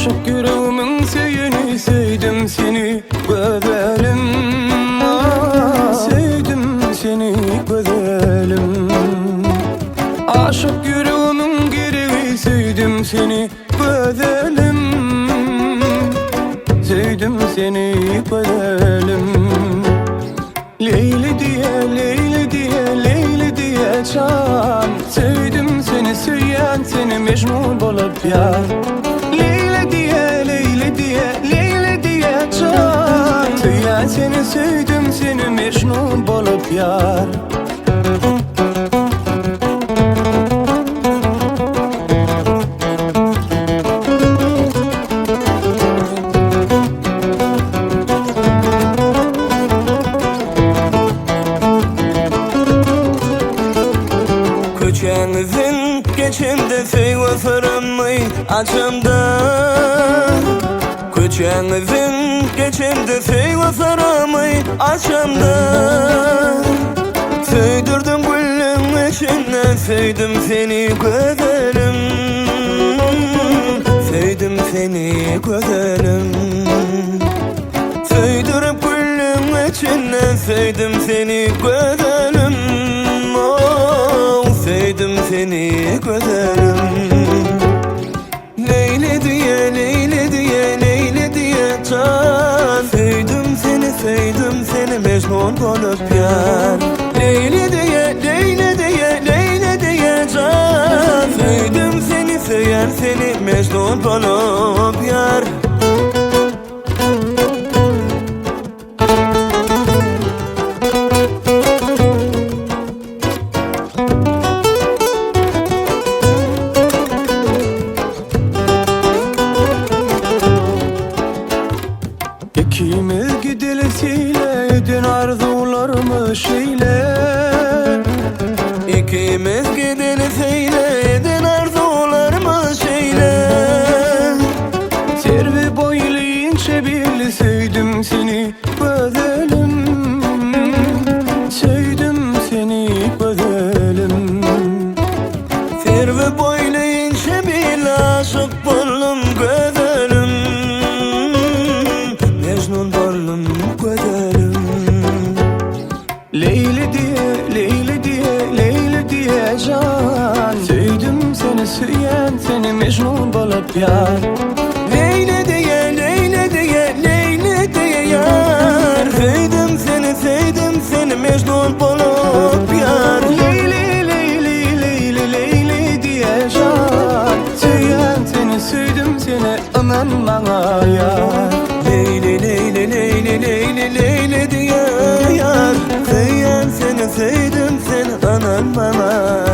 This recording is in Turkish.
Aşık yüreğimin seyini sevdim seni güzelim. Sevdim seni güzelim. Aşık yüreğimin gereği sevdim seni güzelim. Sevdim seni güzelim. Leyli diye, Leyli diye, Leyli diye can. Sevdim seni, söyleyen seni mecnun bolup yar. Leyli diye, Leyli diye, Leyli diye can. Söyleyen seni, sevdim seni mecnun bolup yar. Köçenizin geçimde feyve fırınmay açımda. Köçenizin geçimde feyve fırınmay açımda. Söydürdüm gülüm içinden, sevdim seni güzelim. Sevdim seni güzelim. Söydürüp gülüm içinden, sevdim seni güzelim. Sevdim seni güzelim. Leyli diye, Leyli diye, Leyli diye can. Sevdim seni mecnun bolup yar. Leyli diye, Leyli diye, Leyli diye can. Sevdim seni, söyleyen seni mecnun bolup yar. İkimiz gidilesiyle edin arzularımız şeyle. İkimiz gidilesiyle edin arzularımız şeyle. Servi boylayınca birli sevdim seni güzelim. Sevdim seni güzelim. Servi boylayınca birli aşık buldum güzelim. Mecnun buldum güzelim. Leyli diye, Leyli diye, Leyli diye can. Sevdim seni, söyleyen seni mecnun bolup yar. Leyli diye, Leyli diye, Leyli diye yar. Sevdim seni mecnun bolup yar. Leyli, Leyli, Leyli, Leyli diye can. Söyleyen seni, sevdim seni, aman bana yar. Leyli, Leyli, Leyli, Leyli, Leyli diye yar. Söyleyen seni, sevdim seni, anan bana